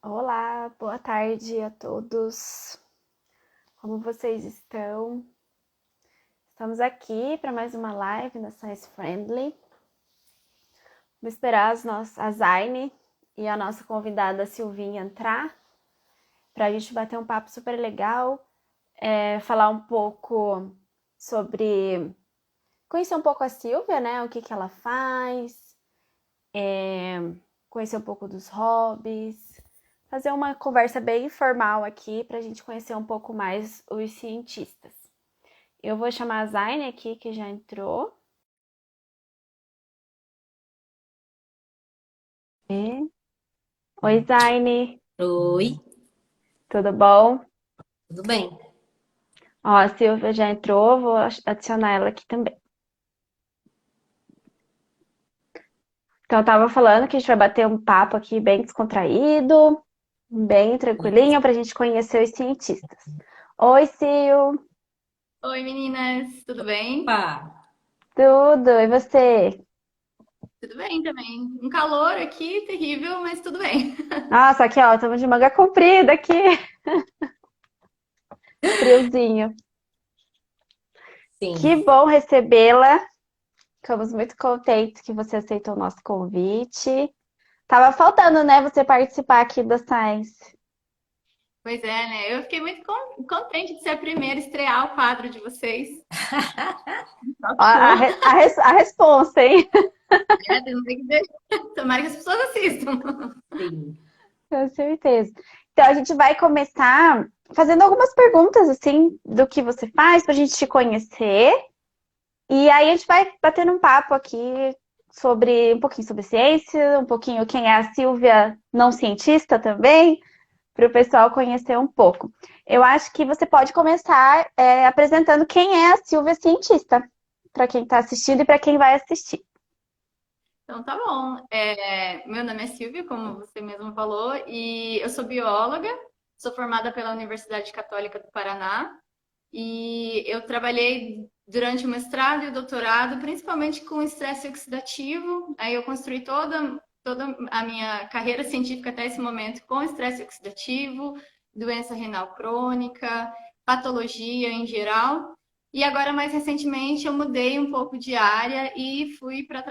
Olá, boa tarde a todos. Como vocês estão? Estamos aqui para mais uma live na Science Friendly. Vamos esperar a Zaine e a nossa convidada Silvinha entrar para a gente bater um papo super legal, falar um pouco sobre... Conhecer um pouco a Silvia, né? O que ela faz, conhecer um pouco dos hobbies, fazer uma conversa bem informal aqui para a gente conhecer um pouco mais os cientistas. Eu vou chamar a Zaine aqui, que já entrou. Oi, Zaine, Oi, tudo bom? tudo bem? Ó, a Silvia já entrou, vou adicionar ela aqui também. Então, eu tava falando que a gente vai bater um papo aqui bem descontraído, bem tranquilinho, pra gente conhecer os cientistas. Oi, Sil, Oi, meninas, tudo bem? Opa, tudo? E você? Tudo bem também. Um calor aqui terrível, mas tudo bem. Nossa, aqui ó, estamos de manga comprida aqui, friozinho. sim. Que bom recebê-la. Ficamos muito contentes que você aceitou o nosso convite. Tava faltando, né, você participar aqui da Science. Pois é, né? Eu fiquei muito contente de ser a primeira a estrear o quadro de vocês. Ó, Show. a responsa, hein? Tem que ver. Tomara que as pessoas assistam. Sim. Com certeza. Então, a gente vai começar fazendo algumas perguntas, assim, do que você faz, pra gente te conhecer. E aí, a gente vai batendo um papo aqui sobre um pouquinho sobre ciência, um pouquinho quem é a Silvia, não cientista também, para o pessoal conhecer um pouco. Eu acho que você pode começar apresentando quem é a Silvia cientista, para quem está assistindo e para quem vai assistir. Então tá bom. Meu nome é Silvia, como você mesmo falou, e eu sou bióloga, sou formada pela Universidade Católica do Paraná. E eu trabalhei durante o mestrado e o doutorado, principalmente com estresse oxidativo. Aí eu construí toda a minha carreira científica até esse momento com estresse oxidativo, doença renal crônica, patologia em geral. E agora, mais recentemente, eu mudei um pouco de área e fui para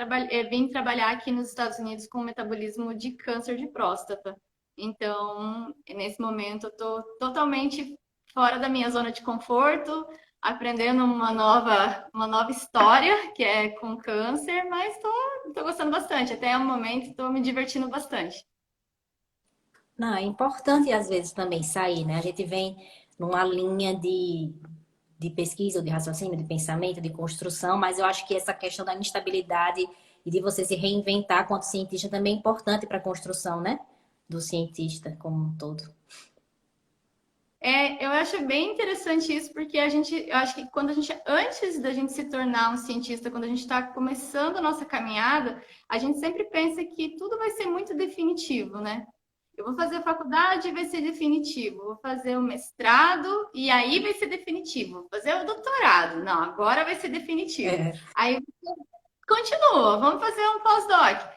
vim trabalhar aqui nos Estados Unidos com o metabolismo de câncer de próstata. Então, nesse momento, eu estou totalmente fora da minha zona de conforto, aprendendo uma nova história, que é com câncer, mas tô gostando bastante. Até o momento, estou me divertindo bastante. Não, é importante às vezes também sair, né? A gente vem numa linha de pesquisa, ou de raciocínio, de pensamento, de construção, mas eu acho que essa questão da instabilidade e de você se reinventar quanto cientista também é importante para a construção, né? Do cientista como um todo. Eu acho bem interessante isso, porque eu acho que antes da gente se tornar um cientista, quando a gente está começando a nossa caminhada, a gente sempre pensa que tudo vai ser muito definitivo, né? Eu vou fazer a faculdade e vai ser definitivo. Vou fazer o mestrado e aí vai ser definitivo. Vou fazer o doutorado. Não, agora vai ser definitivo. É. Aí continua, vamos fazer um pós-doc.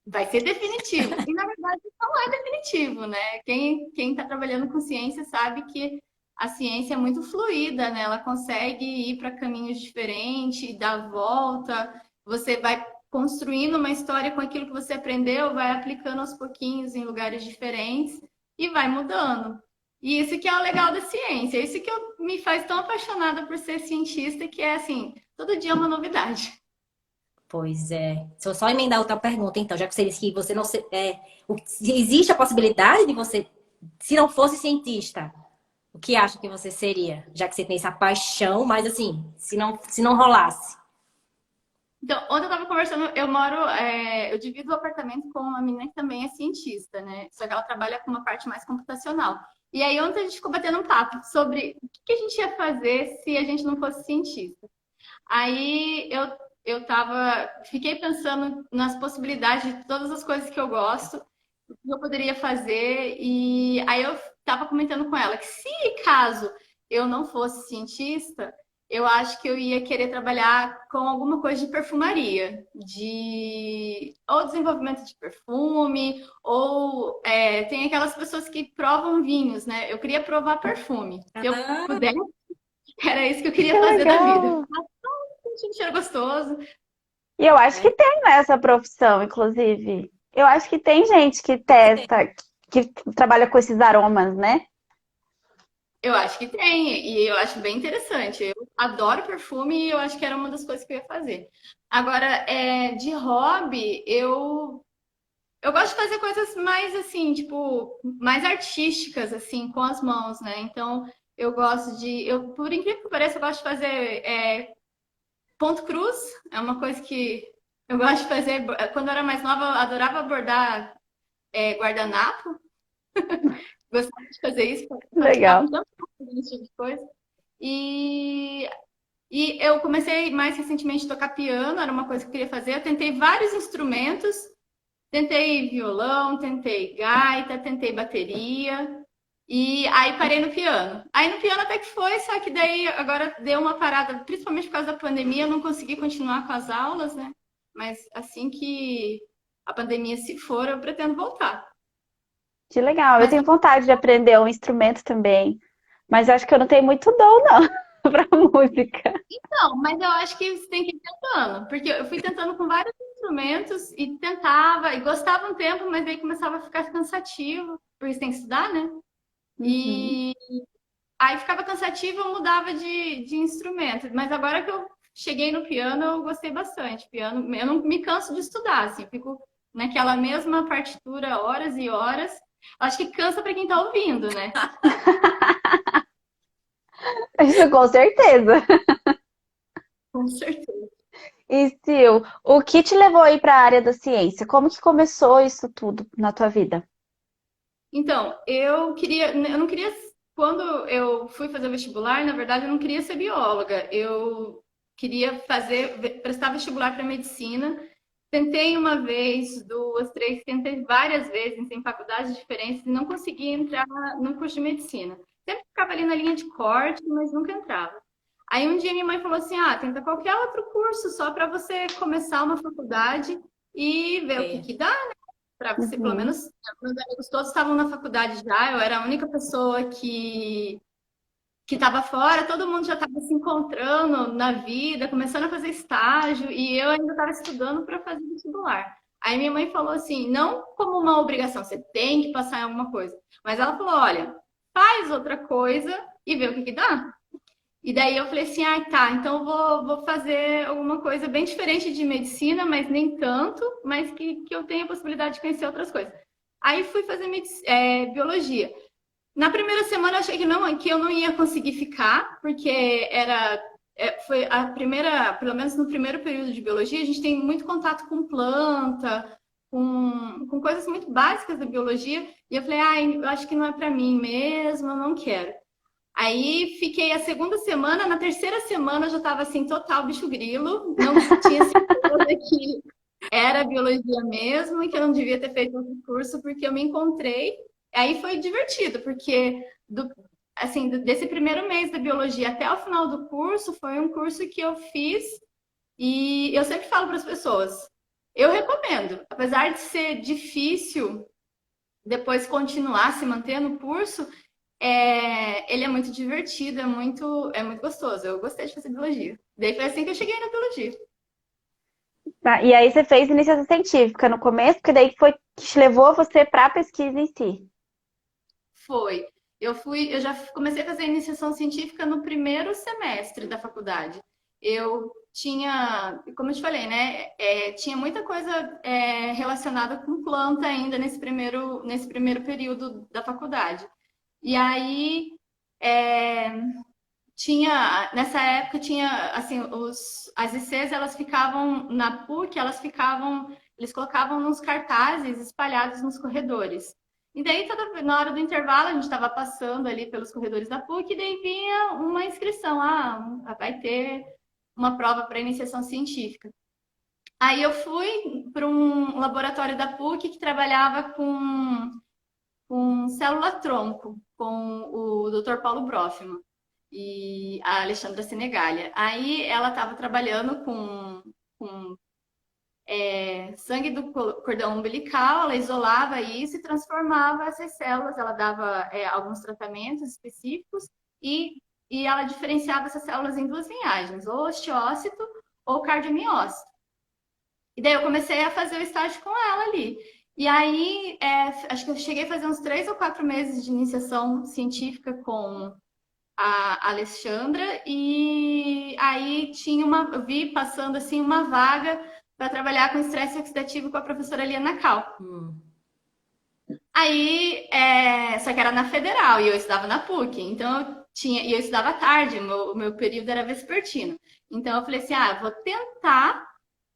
Vai ser definitivo. E na verdade não é definitivo, né? Quem está trabalhando com ciência sabe que a ciência é muito fluida, né? Ela consegue ir para caminhos diferentes, dar volta. Você vai construindo uma história com aquilo que você aprendeu, vai aplicando aos pouquinhos em lugares diferentes e vai mudando. E isso que é o legal da ciência, isso que me faz tão apaixonada por ser cientista, que é assim, todo dia é uma novidade. Pois é. Se eu só emendar outra pergunta, então, já que você disse que você não se existe a possibilidade de você, se não fosse cientista, o que acha que você seria? Já que você tem essa paixão, mas assim, se não rolasse. Então, ontem eu tava conversando, eu divido o apartamento com uma menina que também é cientista, né? Só que ela trabalha com uma parte mais computacional. E aí ontem a gente ficou batendo um papo sobre o que a gente ia fazer se a gente não fosse cientista. Aí fiquei pensando nas possibilidades de todas as coisas que eu gosto, o que eu poderia fazer, e aí eu estava comentando com ela que se caso eu não fosse cientista, eu acho que eu ia querer trabalhar com alguma coisa de perfumaria, ou desenvolvimento de perfume, ou tem aquelas pessoas que provam vinhos, né? Eu queria provar perfume. Se eu Ah, pudesse, era isso que eu Que queria fazer da vida. legal! Sentir um cheiro gostoso. E eu acho que é, tem nessa profissão, inclusive. Eu acho que tem gente que tem. testa, que trabalha com esses aromas, né? Eu acho que tem, e eu acho bem interessante. Eu adoro perfume e eu acho que era uma das coisas que eu ia fazer. Agora, de hobby, eu gosto de fazer coisas mais assim, tipo, mais artísticas, assim, com as mãos, né? Então, eu gosto por incrível que pareça, eu gosto de fazer ponto cruz, é uma coisa que eu gosto de fazer. Quando eu era mais nova, eu adorava bordar guardanapo, gostava de fazer isso, praticava Legal. um tanto esse tipo de coisa. E eu comecei mais recentemente a tocar piano, era uma coisa que eu queria fazer. Eu tentei vários instrumentos, tentei violão, tentei gaita, tentei bateria. E aí parei no piano. Aí no piano até que foi, só que daí agora deu uma parada, principalmente por causa da pandemia, eu não consegui continuar com as aulas, né? Mas assim que a pandemia se for, eu pretendo voltar. Que legal. Eu Mas tenho vontade de aprender um instrumento também, mas eu acho que eu não tenho muito dom, não, pra música. não, mas eu acho que você tem que ir tentando, porque eu fui tentando com vários instrumentos e tentava, e gostava um tempo, mas aí começava a ficar cansativo, porque você tem que estudar, né? Uhum. E aí ficava cansativo, eu mudava de instrumento. Mas agora que eu cheguei no piano, eu gostei bastante. Piano, eu não me canso de estudar, assim, eu fico naquela mesma partitura horas e horas. Acho que cansa para quem tá ouvindo, né? Isso com certeza. Com certeza. E Sil, o que te levou aí para a área da ciência? Como que começou isso tudo na tua vida? Então, eu não queria, quando eu fui fazer o vestibular, na verdade, eu não queria ser bióloga. Eu queria prestar vestibular para medicina. Tentei uma vez, duas, três, tentei várias vezes em faculdades diferentes e não conseguia entrar no curso de medicina. Sempre ficava ali na linha de corte, mas nunca entrava. Aí um dia minha mãe falou assim: ah, tenta qualquer outro curso só para você começar uma faculdade e ver o que É. que dá para você, pelo Uhum. menos, meus amigos todos estavam na faculdade já, eu era a única pessoa que estava fora, todo mundo já estava se encontrando na vida, começando a fazer estágio, e eu ainda estava estudando para fazer vestibular. Aí minha mãe falou assim, não como uma obrigação, você tem que passar em alguma coisa, mas ela falou, olha, faz outra coisa e vê o que que dá. E daí eu falei assim, ah, tá, então vou fazer alguma coisa bem diferente de medicina, mas nem tanto, mas que eu tenha a possibilidade de conhecer outras coisas. Aí fui fazer biologia. Na primeira semana eu achei que eu não ia conseguir ficar, porque foi a primeira, pelo menos no primeiro período de biologia, a gente tem muito contato com planta, com coisas muito básicas da biologia, e eu falei, ah, eu acho que não é para mim mesmo, eu não quero. Aí fiquei a segunda semana, na terceira semana eu já estava assim, total bicho grilo, não tinha certeza que era biologia mesmo e que eu não devia ter feito outro curso porque eu me encontrei. Aí foi divertido, porque desse primeiro mês da biologia até o final do curso, foi um curso que eu fiz e eu sempre falo para as pessoas, eu recomendo, apesar de ser difícil depois continuar se manter no curso, ele é muito divertido, é muito gostoso. Eu gostei de fazer biologia. Daí foi assim que eu cheguei na biologia. Tá, e aí você fez iniciação científica no começo, porque daí foi que te levou você para a pesquisa em si. Foi. Eu já comecei a fazer iniciação científica no primeiro semestre da faculdade. Eu tinha, como eu te falei, né? Tinha muita coisa relacionada com planta ainda nesse primeiro período da faculdade. E aí é, nessa época tinha assim, as ICs elas ficavam na PUC, eles colocavam nos cartazes espalhados nos corredores. E daí, na hora do intervalo, a gente estava passando ali pelos corredores da PUC, e daí vinha uma inscrição, vai ter uma prova para iniciação científica. Aí eu fui para um laboratório da PUC que trabalhava com célula-tronco, com o Dr. Paulo Brofman. e a Alexandra Senegalia. Aí ela estava trabalhando com sangue do cordão umbilical, ela isolava isso e transformava essas células, ela dava alguns tratamentos específicos e ela diferenciava essas células em duas linhagens, ou osteócito ou cardiomiócito. E daí eu comecei a fazer o estágio com ela ali. E aí, acho que eu cheguei a fazer uns 3 ou 4 meses de iniciação científica com a Alexandra, e aí eu vi passando assim uma vaga para trabalhar com estresse oxidativo com a professora Liana Cal. Aí, só que era na Federal e eu estudava na PUC, então eu estudava à tarde, o meu período era vespertino. Então eu falei assim, vou tentar,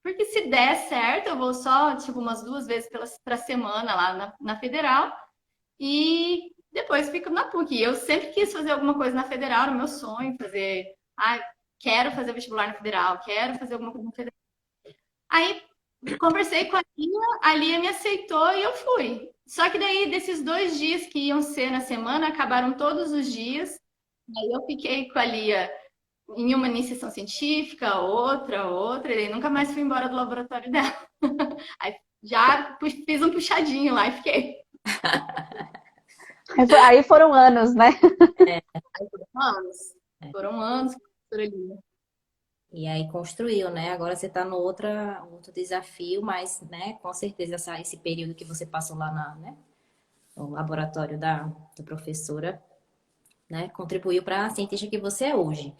porque se der certo, eu vou só, tipo, umas 2 vezes pra semana lá na Federal, e depois fico na PUC. E eu sempre quis fazer alguma coisa na Federal, era o meu sonho, quero fazer vestibular na Federal, quero fazer alguma coisa na Federal. Aí conversei com a Lia me aceitou e eu fui. Só que daí, desses 2 dias que iam ser na semana, acabaram todos os dias. Aí eu fiquei com a Lia em uma iniciação científica, outra, e daí nunca mais fui embora do laboratório dela. Aí já fiz um puxadinho lá e fiquei. Aí foram anos, né? Foram anos com a professora Lia. E aí construiu, né? Agora você está no outro desafio, mas, né, com certeza esse período que você passou lá no laboratório da professora, né, contribuiu para a cientista que você é hoje.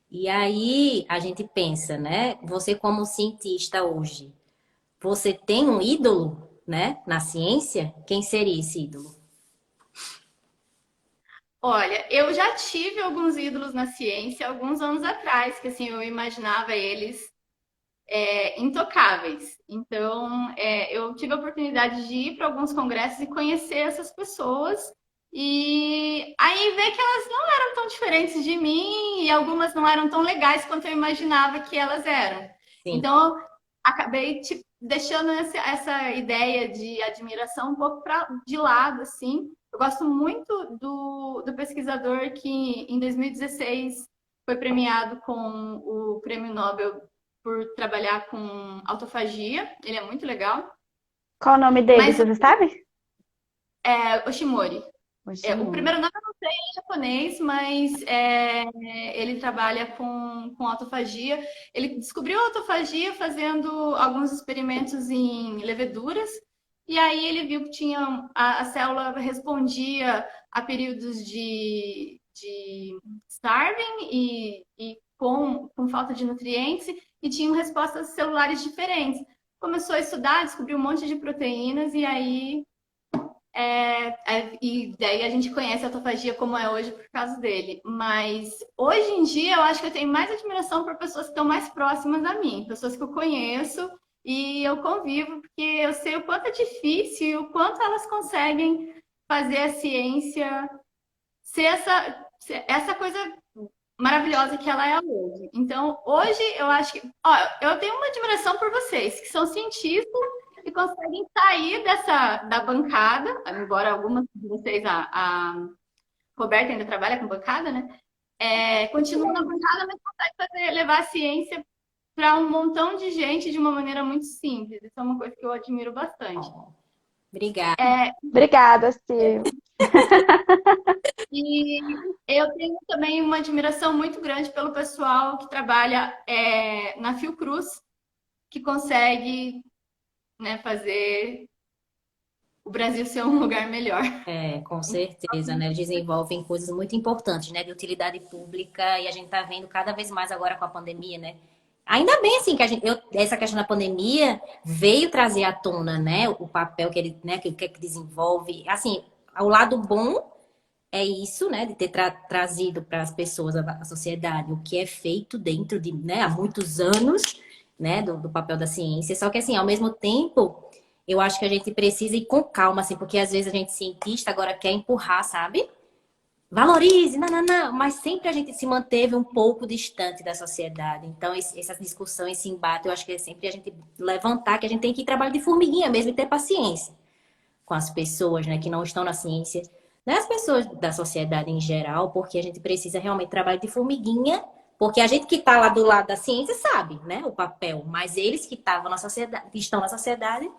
E aí a gente pensa, né? Você como cientista hoje, você tem um ídolo, né, na ciência? Quem seria esse ídolo? Olha, eu já tive alguns ídolos na ciência alguns anos atrás, que assim, eu imaginava eles intocáveis. Então, eu tive a oportunidade de ir para alguns congressos e conhecer essas pessoas. E aí ver que elas não eram tão diferentes de mim e algumas não eram tão legais quanto eu imaginava que elas eram. Sim. Então, acabei deixando essa ideia de admiração um pouco de lado, assim. Eu gosto muito do pesquisador que em 2016 foi premiado com o Prêmio Nobel por trabalhar com autofagia. Ele é muito legal. Qual o nome dele, você sabe? Oshimori. O primeiro nome eu não sei em japonês, mas ele trabalha com autofagia. Ele descobriu a autofagia fazendo alguns experimentos em leveduras. E aí ele viu que tinha a célula respondia a períodos de starving e com falta de nutrientes e tinham respostas celulares diferentes. Começou a estudar, descobriu um monte de proteínas e aí e daí a gente conhece a autofagia como é hoje por causa dele. Mas hoje em dia eu acho que eu tenho mais admiração por pessoas que estão mais próximas a mim, pessoas que eu conheço e eu convivo, porque eu sei o quanto é difícil e o quanto elas conseguem fazer a ciência ser essa coisa maravilhosa que ela é hoje. Então, hoje eu acho que... eu tenho uma admiração por vocês, que são cientistas e conseguem sair da bancada, embora algumas de vocês, a Roberta ainda trabalha com bancada, né? Continuam na bancada, mas conseguem levar a ciência para um montão de gente de uma maneira muito simples. Isso é uma coisa que eu admiro bastante. Obrigada. Obrigada, Sil. E eu tenho também uma admiração muito grande pelo pessoal que trabalha na Fiocruz, que consegue, né, fazer o Brasil ser um lugar melhor. Com certeza, né? Eles desenvolvem coisas muito importantes, né? De utilidade pública e a gente tá vendo cada vez mais agora com a pandemia, né? Ainda bem, assim, que essa questão da pandemia veio trazer à tona, né? O papel que ele, né? Que desenvolve. Assim, o lado bom é isso, né? De ter trazido para as pessoas, a sociedade, o que é feito dentro de, né? Há muitos anos, né? Do papel da ciência. Só que, assim, ao mesmo tempo, eu acho que a gente precisa ir com calma, assim, porque às vezes a gente cientista agora quer empurrar, sabe? Valorize, não, mas sempre a gente se manteve um pouco distante da sociedade. Então, essa discussão, esse embate, eu acho que é sempre a gente levantar que a gente tem que ir trabalhar de formiguinha mesmo e ter paciência com as pessoas, né, que não estão na ciência, né, as pessoas da sociedade em geral, porque a gente precisa realmente de trabalho de formiguinha, porque a gente que está lá do lado da ciência sabe, né, o papel, mas eles que estavam na sociedade, que estão na sociedade,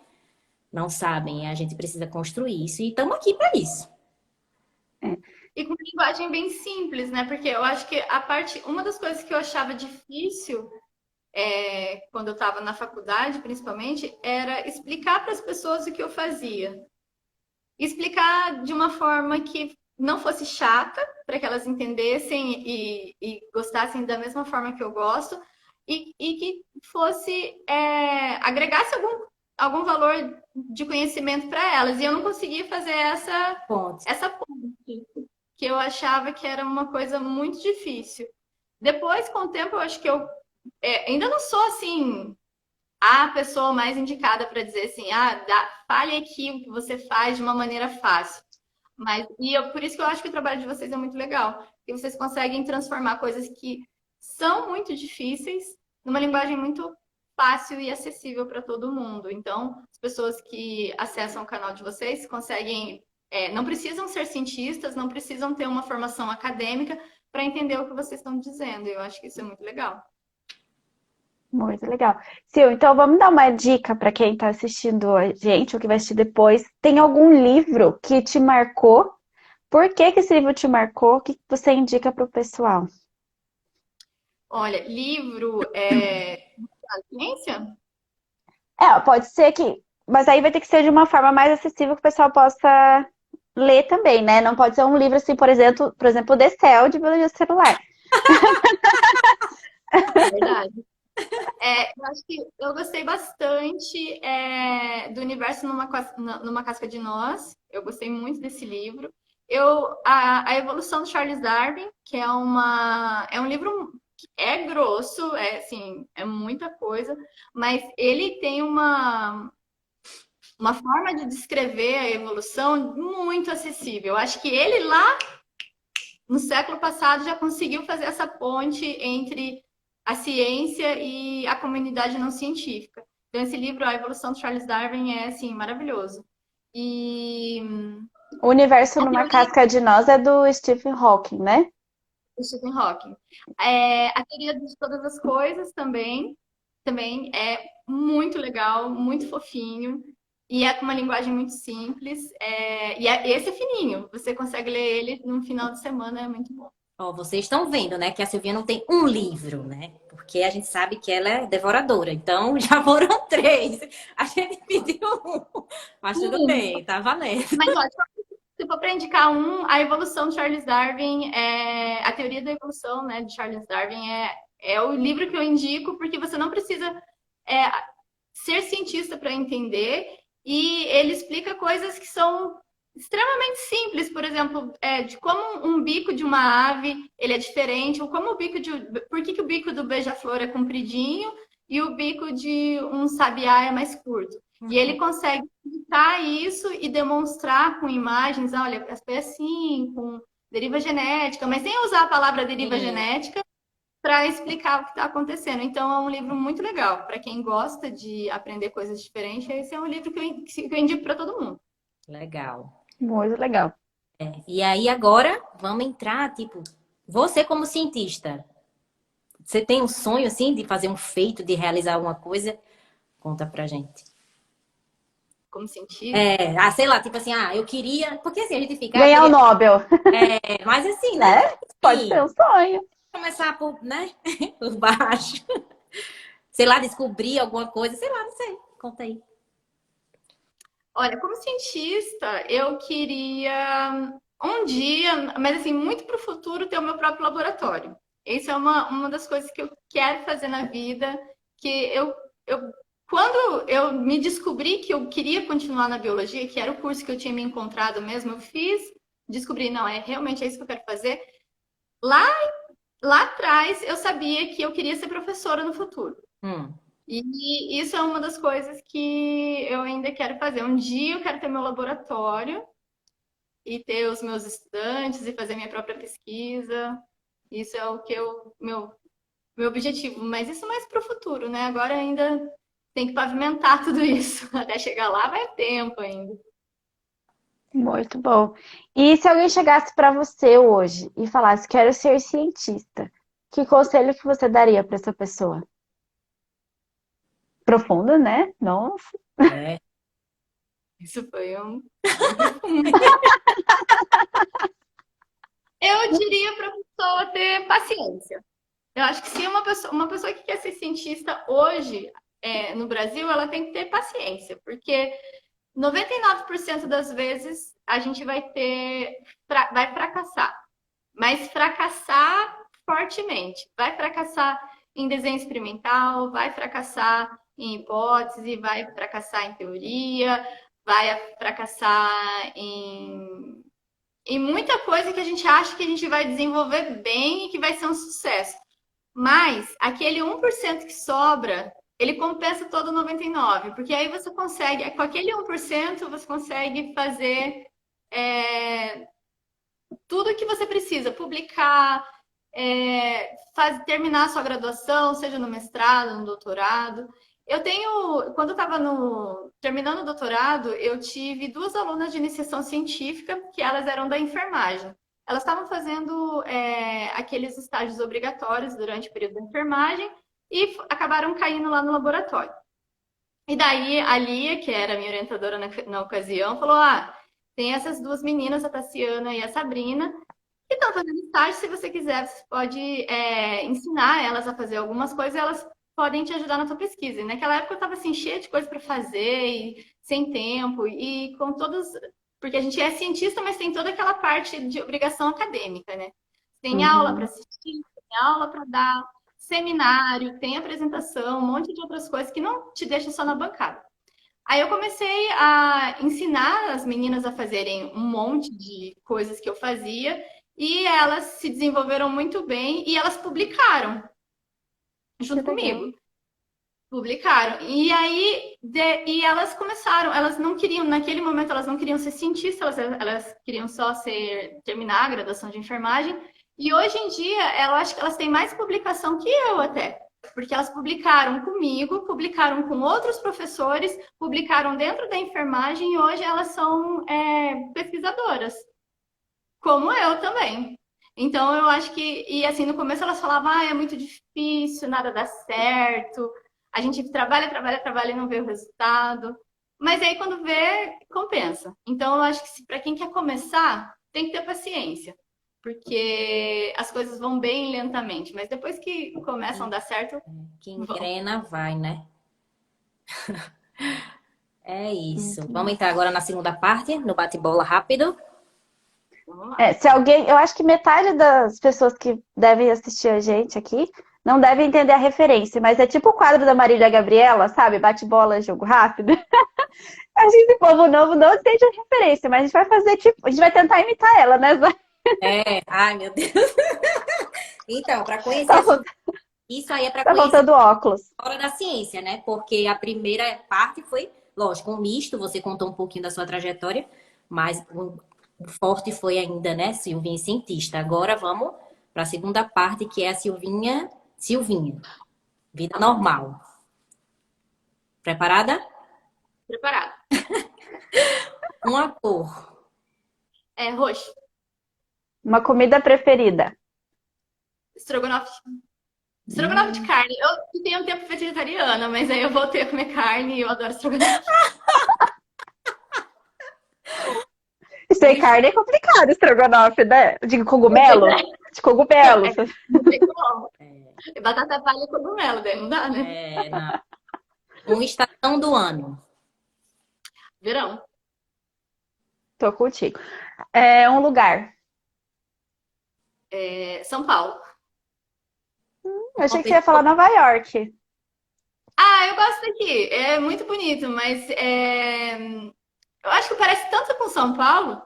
não sabem. A gente precisa construir isso e estamos aqui para isso. É. E com linguagem bem simples, né? Porque eu acho que uma das coisas que eu achava difícil quando eu estava na faculdade, principalmente, era explicar para as pessoas o que eu fazia. Explicar de uma forma que não fosse chata, para que elas entendessem e gostassem da mesma forma que eu gosto, e que fosse, agregasse algum valor de conhecimento para elas. E eu não conseguia fazer Ponto. essa ponte, que eu achava que era uma coisa muito difícil. Depois, com o tempo, eu acho que eu ainda não sou assim a pessoa mais indicada para dizer assim, fale aqui o que você faz de uma maneira fácil. Mas por isso que eu acho que o trabalho de vocês é muito legal, que vocês conseguem transformar coisas que são muito difíceis numa linguagem muito fácil e acessível para todo mundo. Então, as pessoas que acessam o canal de vocês conseguem, não precisam ser cientistas, não precisam ter uma formação acadêmica para entender o que vocês estão dizendo. Eu acho que isso é muito legal. Muito legal. Sil, então vamos dar uma dica para quem está assistindo a gente ou que vai assistir depois. Tem algum livro que te marcou? Por que que esse livro te marcou? O que que você indica para o pessoal? Olha, livro da ciência? Pode ser que. Mas aí vai ter que ser de uma forma mais acessível que o pessoal possa ler também, né? Não pode ser um livro assim, por exemplo, The Cell de biologia celular. É verdade. Eu acho que eu gostei bastante do Universo numa Casca de Nós. Eu gostei muito desse livro. A Evolução de Charles Darwin, que é um livro que é grosso, assim, é muita coisa, mas ele tem uma forma de descrever a evolução muito acessível. Eu acho que ele lá no século passado já conseguiu fazer essa ponte entre a ciência e a comunidade não científica. Então, esse livro, A Evolução de Charles Darwin, é, assim, maravilhoso. E O Universo a numa teoria Casca de Nós é do Stephen Hawking, né? do Stephen Hawking. A teoria de todas as coisas também é muito legal, muito fofinho. E é com uma linguagem muito simples. Esse é fininho. Você consegue ler ele num final de semana, é muito bom. Ó, vocês estão vendo, né, que a Silvia não tem um livro, né? Porque a gente sabe que ela é devoradora. Então, já foram três. A gente pediu um. Mas tudo Sim, bem, tá valendo. mas olha, se for para indicar a evolução de Charles Darwin, a teoria da evolução, né, de Charles Darwin é o livro que eu indico, porque você não precisa é, ser cientista para entender, e ele explica coisas que são extremamente simples, por exemplo, de como um bico de uma ave ele é diferente, ou como por que o bico do beija-flor é compridinho e o bico de um sabiá é mais curto. E ele consegue explicar isso e demonstrar com imagens, olha, foi assim, com deriva genética, mas sem usar a palavra deriva Sim. genética para explicar o que está acontecendo. Então, é um livro muito legal. Para quem gosta de aprender coisas diferentes, esse é um livro que eu indico para todo mundo. Legal. Muito legal. E aí agora vamos entrar, tipo, você como cientista, você tem um sonho assim de fazer um feito, de realizar alguma coisa? Conta pra gente. Como cientista. Sei lá, tipo assim, eu queria, porque assim a gente fica, Ganhar o queria, Nobel, mas assim, né? né? Pode ser Sim, um sonho. começar por, né, por baixo. Sei lá, descobrir alguma coisa, sei lá, não sei. Conta aí. Olha, como cientista, eu queria um dia, mas assim, muito para o futuro, ter o meu próprio laboratório. Isso é uma das coisas que eu quero fazer na vida, que quando eu me descobri que eu queria continuar na biologia, que era o curso que eu tinha me encontrado mesmo, eu fiz, descobri, não, realmente é isso que eu quero fazer. Lá, lá atrás, eu sabia que eu queria ser professora no futuro. Hum. E isso é uma das coisas que eu ainda quero fazer. Um dia eu quero ter meu laboratório e ter os meus estudantes e fazer minha própria pesquisa. Isso é meu objetivo. Mas isso mais para o futuro, né? Agora ainda tem que pavimentar tudo isso. Até chegar lá vai tempo ainda. Muito bom. E se alguém chegasse para você hoje e falasse, quero ser cientista, que conselho que você daria para essa pessoa? Profundo, né? Nossa. É, Isso foi bem profundo. Eu diria para a pessoa ter paciência. Eu acho que se uma pessoa que quer ser cientista hoje, no Brasil, ela tem que ter paciência, porque 99% das vezes a gente vai fracassar, mas fracassar fortemente. Vai fracassar em desenho experimental, vai fracassar em hipótese, vai fracassar em teoria, vai fracassar em muita coisa que a gente acha que a gente vai desenvolver bem e que vai ser um sucesso. Mas aquele 1% que sobra, ele compensa todo o 99%, porque aí você consegue, com aquele 1%, você consegue fazer tudo o que você precisa, publicar, terminar a sua graduação, seja no mestrado, no doutorado. Quando eu estava terminando o doutorado, eu tive duas alunas de iniciação científica que elas eram da enfermagem. Elas estavam fazendo aqueles estágios obrigatórios durante o período da enfermagem e acabaram caindo lá no laboratório. E daí a Lia, que era a minha orientadora na ocasião, falou: Ah, tem essas duas meninas, a Tassiana e a Sabrina, que estão fazendo estágio. Se você quiser, você pode ensinar elas a fazer algumas coisas e elas podem te ajudar na tua pesquisa. E naquela época eu estava assim, cheia de coisa para fazer, e sem tempo, e com todas. Porque a gente é cientista, mas tem toda aquela parte de obrigação acadêmica, né? Tem aula para Uhum. assistir, tem aula para dar, seminário, tem apresentação, um monte de outras coisas que não te deixa só na bancada. Aí eu comecei a ensinar as meninas a fazerem um monte de coisas que eu fazia e elas se desenvolveram muito bem e elas publicaram Que junto legal. comigo. Publicaram. E aí e elas começaram, elas não queriam, naquele momento elas não queriam ser cientistas, elas queriam só terminar a graduação de enfermagem. E hoje em dia, eu acho que elas têm mais publicação que eu até. Porque elas publicaram comigo, publicaram com outros professores, publicaram dentro da enfermagem e hoje elas são pesquisadoras, como eu também. Então eu acho que, e assim, no começo elas falavam, é muito difícil, nada dá certo, a gente trabalha, trabalha, trabalha e não vê o resultado. Mas aí quando vê, compensa. Então eu acho que para quem quer começar, tem que ter paciência. Porque as coisas vão bem lentamente, mas depois que começam a dar certo, que vão. engrena vai, né? É isso. Muito Vamos bom. entrar agora na segunda parte, no bate-bola rápido. Vamos lá. Se alguém, eu acho que metade das pessoas que devem assistir a gente aqui não devem entender a referência, mas é tipo o quadro da Marília Gabriela, sabe? Bate-bola, jogo rápido. Acho que esse povo novo não entende a referência, mas a gente vai fazer tipo, a gente vai tentar imitar ela, né? Zé? Ai, meu Deus. Então, para conhecer Tá, a ciência, isso aí é para tá conhecer faltando óculos. a história da ciência, né? Porque a primeira parte foi, lógico, um misto, você contou um pouquinho da sua trajetória, mas o forte foi ainda, né, Silvinha cientista. Agora vamos para a segunda parte, que é a Silvinha, vida normal. Preparada? Preparado. Uma cor. Roxo. Uma comida preferida. Estrogonofe. Estrogonofe de carne. Eu fiquei um tempo vegetariana, mas aí eu voltei a comer carne e eu adoro estrogonofe. E sem carne é complicado, estrogonofe, né? De cogumelo? De cogumelo. Não tem como. Batata palha e cogumelo, daí não dá, né? Não. Uma estação do ano. Verão. Tô contigo. É um lugar. São Paulo. Eu Uma achei que você ia falar pessoa. Nova York. Eu gosto daqui. É muito bonito, mas eu acho que parece tanto com São Paulo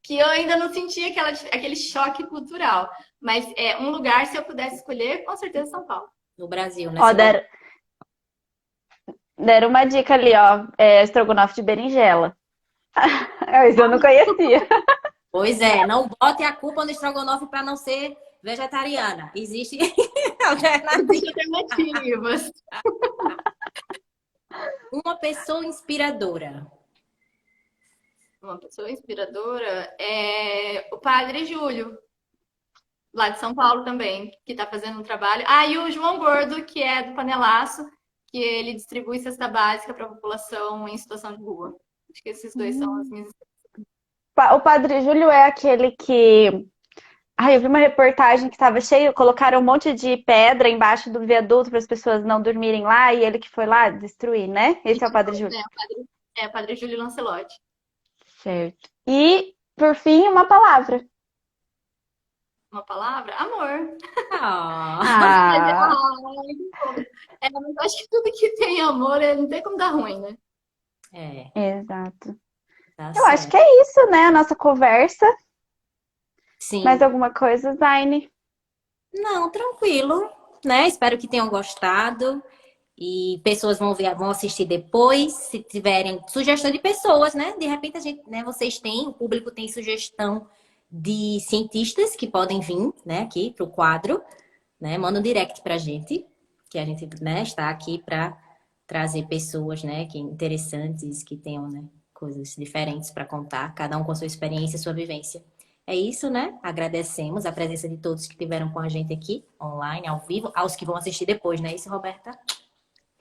que eu ainda não senti aquele choque cultural. Mas é um lugar, se eu pudesse escolher, com certeza São Paulo. No Brasil, né? Ó, deram uma dica ali, ó. Estrogonofe de berinjela. Isso eu não conhecia. Pois é, não bote a culpa no estrogonofe para não ser vegetariana. Existe Existem alternativa. alternativas. Uma pessoa inspiradora. uma pessoa inspiradora, é o Padre Júlio, lá de São Paulo também, que está fazendo um trabalho. Ah, e o João Gordo, que é do Panelaço, que ele distribui cesta básica para a população em situação de rua. Acho que esses dois são as minhas. O Padre Júlio é aquele que. Ai, eu vi uma reportagem que estava cheio, colocaram um monte de pedra embaixo do viaduto para as pessoas não dormirem lá e ele que foi lá destruir, né? Esse é o Padre Júlio. O Padre Júlio Lancelotti. Certo. E, por fim, uma palavra. Uma palavra? Amor. Ah, Ah, Mas acho que tudo que tem amor, não tem como dar ruim, né? é, exato. tá Eu acho que certo. é isso, né? A nossa conversa. Mais Sim. alguma coisa, Zaine? Não, tranquilo, né? Espero que tenham gostado. E pessoas vão ver, vão assistir depois, se tiverem sugestão de pessoas, né? De repente a gente, né, vocês têm, o público tem sugestão de cientistas que podem vir, né, aqui para o quadro, né? Manda um direct pra gente, que a gente, né, está aqui para trazer pessoas, né, que interessantes, que tenham, né, coisas diferentes para contar, cada um com a sua experiência, sua vivência. É isso, né? Agradecemos a presença de todos que estiveram com a gente aqui, online, ao vivo, aos que vão assistir depois, né? Isso, Roberta?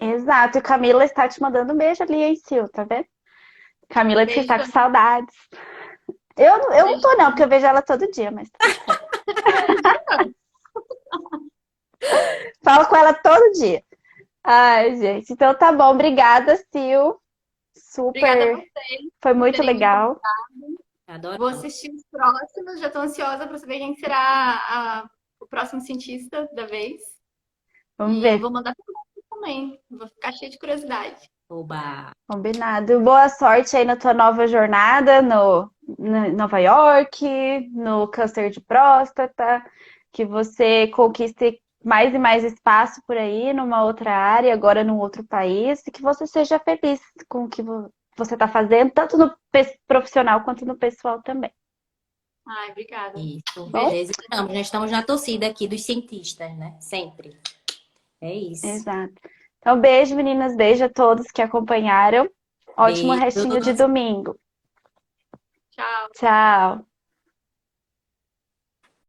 Exato. E Camila está te mandando um beijo ali, hein, Sil, tá vendo? Camila disse que Beijo, está com saudades. Eu não beijo. tô, não, porque eu vejo ela todo dia, mas tá tudo certo. Falo com ela todo dia. Ai, gente. Então tá bom. Obrigada, Sil. Obrigada a Super. vocês Foi por muito terem me legal. Vou Adoramos. assistir os próximos, já estou ansiosa para saber quem será o próximo cientista da vez. Vamos E ver. vou mandar para vocês também. Vou ficar cheia de curiosidade. Oba! Combinado. Boa sorte aí na tua nova jornada no Nova York, no câncer de próstata, que você conquiste mais e mais espaço por aí, numa outra área, agora num outro país, e que você seja feliz com o que você está fazendo, tanto no profissional quanto no pessoal também. Ai, obrigada. Isso. Bom? Beijo. Desejamos, já estamos na torcida aqui dos cientistas, né? Sempre. É isso. Exato. Então, beijo, meninas. Beijo a todos que acompanharam. Ótimo restinho de Beijos. domingo. Tchau. Tchau.